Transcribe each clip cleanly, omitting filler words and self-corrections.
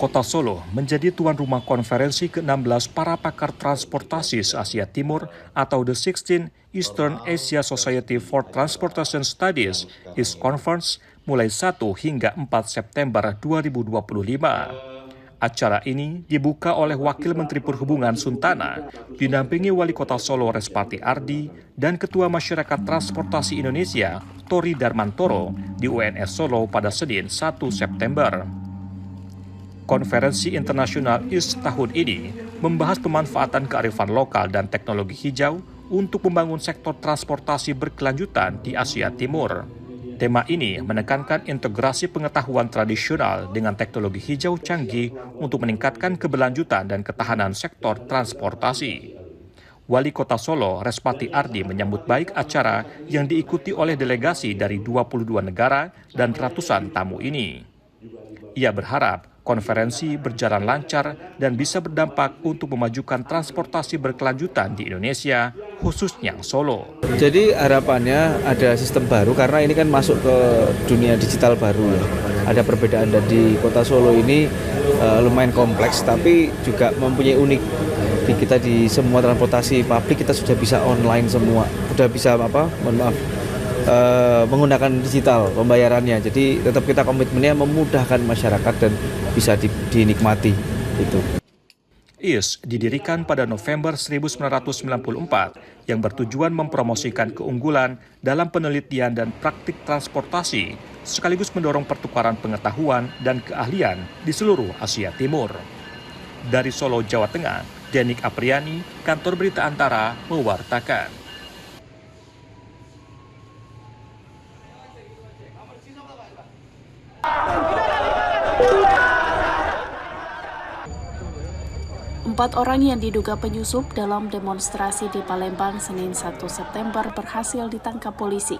Kota Solo menjadi tuan rumah konferensi ke-16 para pakar transportasi se-Asia Timur atau The 16th Eastern Asia Society for Transportation Studies East Conference mulai 1 hingga 4 September 2025. Acara ini dibuka oleh Wakil Menteri Perhubungan Suntana, didampingi Wali Kota Solo Respati Ardi dan Ketua Masyarakat Transportasi Indonesia Tori Darmantoro di UNS Solo pada Senin 1 September. Konferensi Internasional IST tahun ini membahas pemanfaatan kearifan lokal dan teknologi hijau untuk membangun sektor transportasi berkelanjutan di Asia Timur. Tema ini menekankan integrasi pengetahuan tradisional dengan teknologi hijau canggih untuk meningkatkan keberlanjutan dan ketahanan sektor transportasi. Wali Kota Solo, Respati Ardi menyambut baik acara yang diikuti oleh delegasi dari 22 negara dan ratusan tamu ini. Ia berharap konferensi berjalan lancar dan bisa berdampak untuk memajukan transportasi berkelanjutan di Indonesia, khususnya Solo. Jadi harapannya ada sistem baru karena ini kan masuk ke dunia digital baru ya. Ada perbedaan dan di Kota Solo ini lumayan kompleks tapi juga mempunyai unik. Kita di semua transportasi publik kita sudah bisa online semua, sudah bisa menggunakan digital pembayarannya. Jadi tetap kita komitmennya memudahkan masyarakat dan bisa dinikmati itu. IST didirikan pada November 1994 yang bertujuan mempromosikan keunggulan dalam penelitian dan praktik transportasi sekaligus mendorong pertukaran pengetahuan dan keahlian di seluruh Asia Timur. Dari Solo, Jawa Tengah, Denik Apriani, Kantor Berita Antara mewartakan. Empat orang yang diduga penyusup dalam demonstrasi di Palembang Senin 1 September berhasil ditangkap polisi.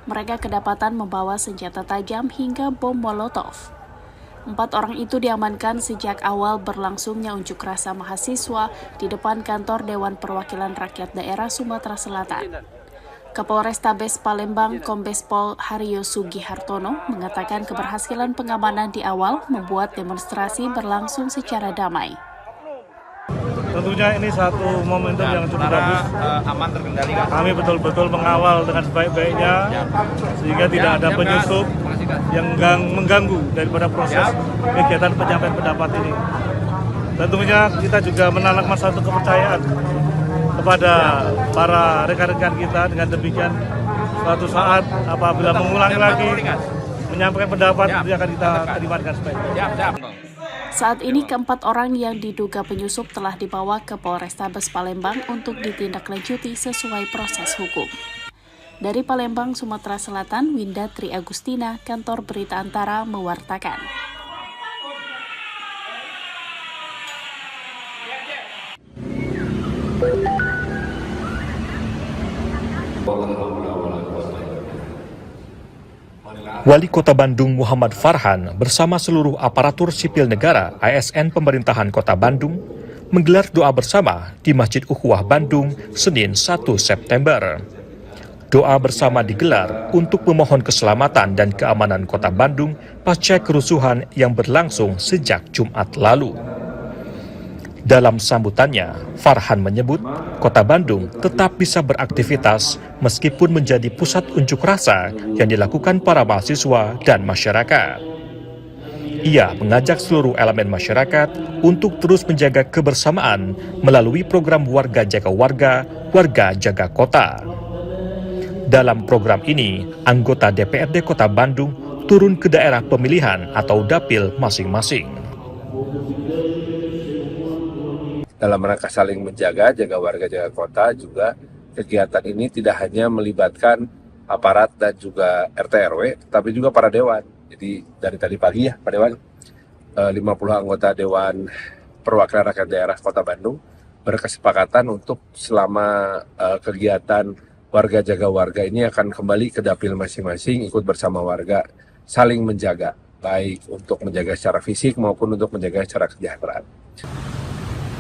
Mereka kedapatan membawa senjata tajam hingga bom molotov. 4 orang itu diamankan sejak awal berlangsungnya unjuk rasa mahasiswa di depan kantor Dewan Perwakilan Rakyat Daerah Sumatera Selatan. Kapolrestabes Palembang Kombes Pol Haryo Sugihartono mengatakan keberhasilan pengamanan di awal membuat demonstrasi berlangsung secara damai. Tentunya ini satu momentum yang cukup bagus, aman terkendali. Kami betul-betul mengawal dengan sebaik-baiknya sehingga tidak ada penyusup yang mengganggu daripada proses kegiatan penyampaian pendapat ini. Tentunya kita juga menanamkan satu kepercayaan kepada para rekan-rekan kita. Dengan demikian suatu saat apabila mengulangi lagi menyampaikan pendapat itu akan kita terima dengan sebaik-baiknya. Saat ini keempat orang yang diduga penyusup telah dibawa ke Polrestabes Palembang untuk ditindaklanjuti sesuai proses hukum. Dari Palembang, Sumatera Selatan, Winda Tri Agustina, Kantor Berita Antara mewartakan. Wali Kota Bandung Muhammad Farhan bersama seluruh aparatur sipil negara ASN Pemerintahan Kota Bandung menggelar doa bersama di Masjid Ukhuwah Bandung Senin 1 September. Doa bersama digelar untuk memohon keselamatan dan keamanan Kota Bandung pasca kerusuhan yang berlangsung sejak Jumat lalu. Dalam sambutannya, Farhan menyebut Kota Bandung tetap bisa beraktivitas meskipun menjadi pusat unjuk rasa yang dilakukan para mahasiswa dan masyarakat. Ia mengajak seluruh elemen masyarakat untuk terus menjaga kebersamaan melalui program Warga Jaga Warga, Warga Jaga Kota. Dalam program ini, anggota DPRD Kota Bandung turun ke daerah pemilihan atau dapil masing-masing. Dalam rangka saling menjaga, jaga warga, jaga kota, juga kegiatan ini tidak hanya melibatkan aparat dan juga RT RW, tapi juga para dewan. Jadi dari tadi pagi ya Pak Dewan, 50 anggota Dewan Perwakilan Rakyat Daerah Kota Bandung berkesepakatan untuk selama kegiatan warga jaga warga ini akan kembali ke dapil masing-masing, ikut bersama warga, saling menjaga, baik untuk menjaga secara fisik maupun untuk menjaga secara kesejahteraan.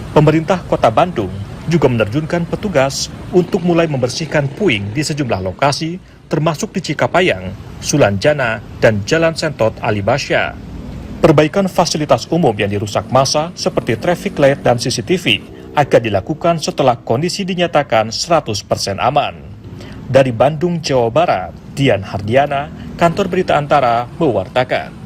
Pemerintah Kota Bandung juga menerjunkan petugas untuk mulai membersihkan puing di sejumlah lokasi, termasuk di Cikapayang, Sulanjana, dan Jalan Sentot Alibasya. Perbaikan fasilitas umum yang dirusak massa seperti traffic light dan CCTV akan dilakukan setelah kondisi dinyatakan 100% aman. Dari Bandung, Jawa Barat, Dian Hardiana, Kantor Berita Antara mewartakan.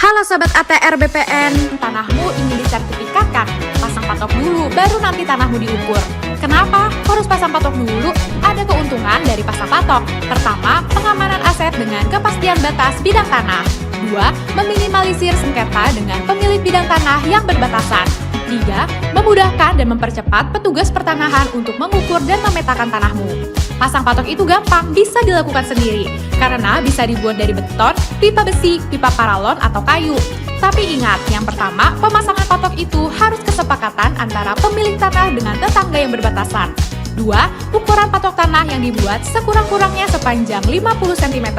Halo Sobat ATR BPN, tanahmu ingin disertifikatkan? Pasang patok dulu, baru nanti tanahmu diukur. Kenapa harus pasang patok dulu? Ada keuntungan dari pasang patok. Pertama, pengamanan aset dengan kepastian batas bidang tanah. 2. Meminimalisir sengketa dengan pemilik bidang tanah yang berbatasan. 3. Memudahkan dan mempercepat petugas pertanahan untuk mengukur dan memetakan tanahmu. Pasang patok itu gampang, bisa dilakukan sendiri, karena bisa dibuat dari beton, pipa besi, pipa paralon, atau kayu. Tapi ingat, yang pertama, pemasangan patok itu harus kesepakatan antara pemilik tanah dengan tetangga yang berbatasan. 2. Ukuran patok tanah yang dibuat sekurang-kurangnya sepanjang 50 cm.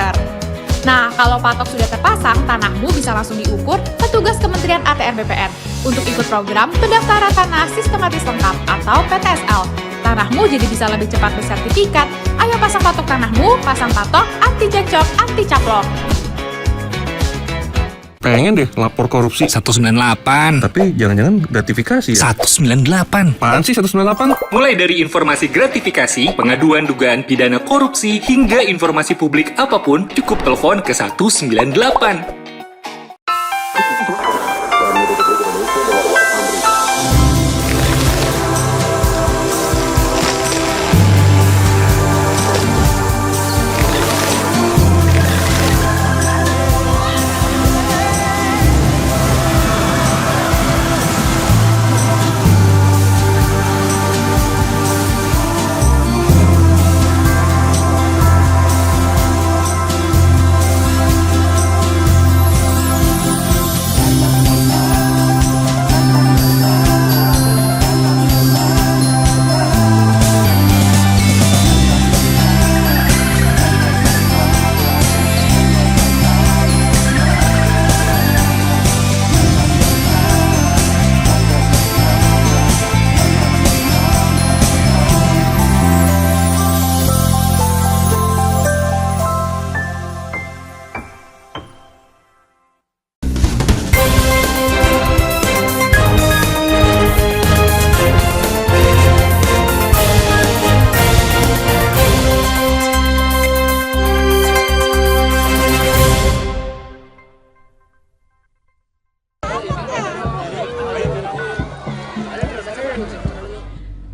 Nah, kalau patok sudah terpasang, tanahmu bisa langsung diukur petugas Kementerian ATR BPN untuk ikut program Pendaftaran Tanah Sistematis Lengkap atau PTSL. Tanahmu jadi bisa lebih cepat bersertifikat. Ayo pasang patok tanahmu, pasang patok, anti cecok, anti caplok. Pengen deh lapor korupsi 198. tapi jangan-jangan gratifikasi ya? 198. Apaan sih 198? Mulai dari informasi gratifikasi, pengaduan dugaan pidana korupsi, hingga informasi publik apapun, cukup telepon ke 198.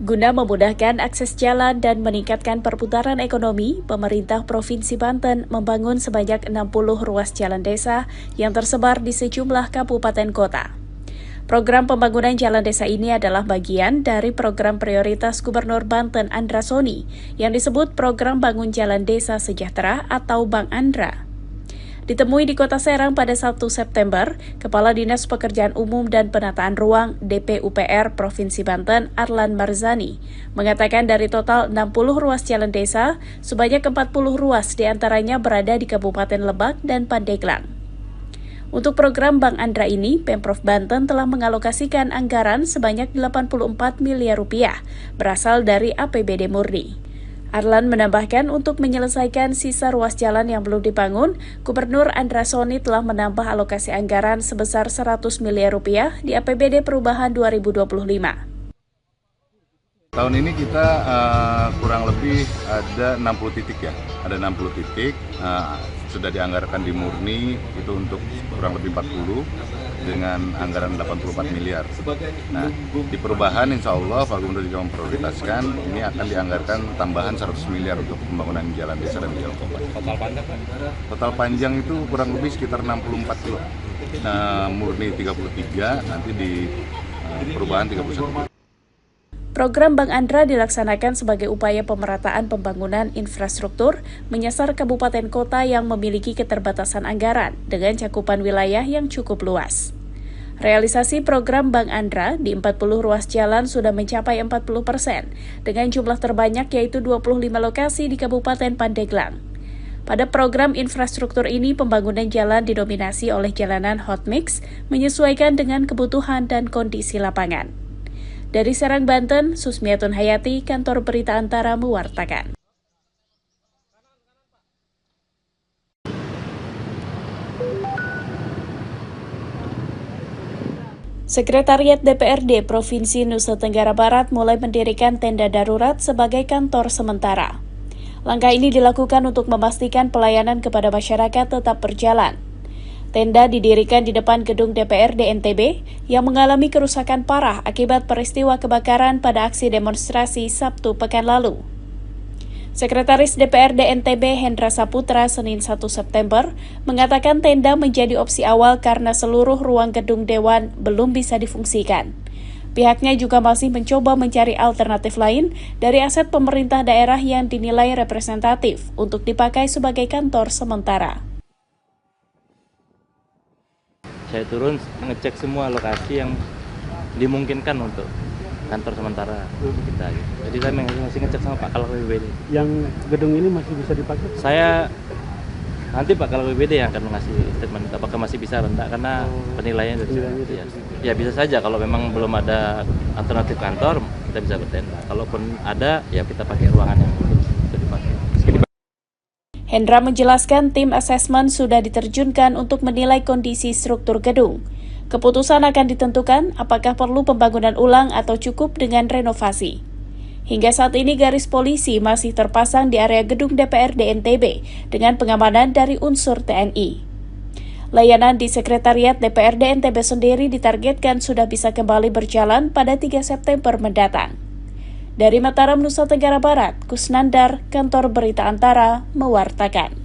Guna memudahkan akses jalan dan meningkatkan perputaran ekonomi, pemerintah Provinsi Banten membangun sebanyak 60 ruas jalan desa yang tersebar di sejumlah kabupaten kota. Program pembangunan jalan desa ini adalah bagian dari program prioritas Gubernur Banten Andra Soni yang disebut Program Bangun Jalan Desa Sejahtera atau Bang Andra. Ditemui di Kota Serang pada 1 September, Kepala Dinas Pekerjaan Umum dan Penataan Ruang DPUPR Provinsi Banten Arlan Marzani mengatakan dari total 60 ruas jalan desa, sebanyak 40 ruas diantaranya berada di Kabupaten Lebak dan Pandeglang. Untuk program Bang Andra ini, Pemprov Banten telah mengalokasikan anggaran sebanyak 84 miliar rupiah berasal dari APBD murni. Arlan menambahkan untuk menyelesaikan sisa ruas jalan yang belum dibangun, Gubernur Andra Soni telah menambah alokasi anggaran sebesar 100 miliar rupiah di APBD Perubahan 2025. Tahun ini kita kurang lebih ada 60 titik ya, ada 60 titik, sudah dianggarkan di murni itu untuk kurang lebih 40 dengan anggaran 84 miliar. Nah, di perubahan insya Allah Pak Gubernur juga memprioritaskan ini akan dianggarkan tambahan 100 miliar untuk pembangunan jalan desa dan jalan kota. Total panjang kan? Total panjang itu kurang lebih sekitar 64 kilo. Nah, murni 33, nanti di perubahan 31 kilo. Program Bang Andra dilaksanakan sebagai upaya pemerataan pembangunan infrastruktur menyasar kabupaten kota yang memiliki keterbatasan anggaran dengan cakupan wilayah yang cukup luas. Realisasi program Bank Andra di 40 ruas jalan sudah mencapai 40%, dengan jumlah terbanyak yaitu 25 lokasi di Kabupaten Pandeglang. Pada program infrastruktur ini, pembangunan jalan didominasi oleh jalanan hot mix, menyesuaikan dengan kebutuhan dan kondisi lapangan. Dari Serang, Banten, Susmiatun Hayati, Kantor Berita Antara mewartakan. Sekretariat DPRD Provinsi Nusa Tenggara Barat mulai mendirikan tenda darurat sebagai kantor sementara. Langkah ini dilakukan untuk memastikan pelayanan kepada masyarakat tetap berjalan. Tenda didirikan di depan gedung DPRD NTB yang mengalami kerusakan parah akibat peristiwa kebakaran pada aksi demonstrasi Sabtu pekan lalu. Sekretaris DPRD NTB Hendra Saputra Senin 1 September mengatakan tenda menjadi opsi awal karena seluruh ruang gedung Dewan belum bisa difungsikan. Pihaknya juga masih mencoba mencari alternatif lain dari aset pemerintah daerah yang dinilai representatif untuk dipakai sebagai kantor sementara. Saya turun ngecek semua lokasi yang dimungkinkan untuk kantor sementara kita. Jadi saya masih ngecek sama Pak Kalak BPBD. Yang gedung ini masih bisa dipakai? Saya nanti Pak Kalak BPBD yang akan mengasih statement apakah masih bisa atau enggak, karena penilaiannya dari sana. Ya bisa saja kalau memang belum ada alternatif kantor kita bisa bertenda. Kalaupun ada ya kita pakai ruangan yang bisa dipakai. Hendra menjelaskan tim asesmen sudah diterjunkan untuk menilai kondisi struktur gedung. Keputusan akan ditentukan apakah perlu pembangunan ulang atau cukup dengan renovasi. Hingga saat ini garis polisi masih terpasang di area gedung DPRD NTB dengan pengamanan dari unsur TNI. Layanan di Sekretariat DPRD NTB sendiri ditargetkan sudah bisa kembali berjalan pada 3 September mendatang. Dari Mataram, Nusa Tenggara Barat, Kusnandar, Kantor Berita Antara, mewartakan.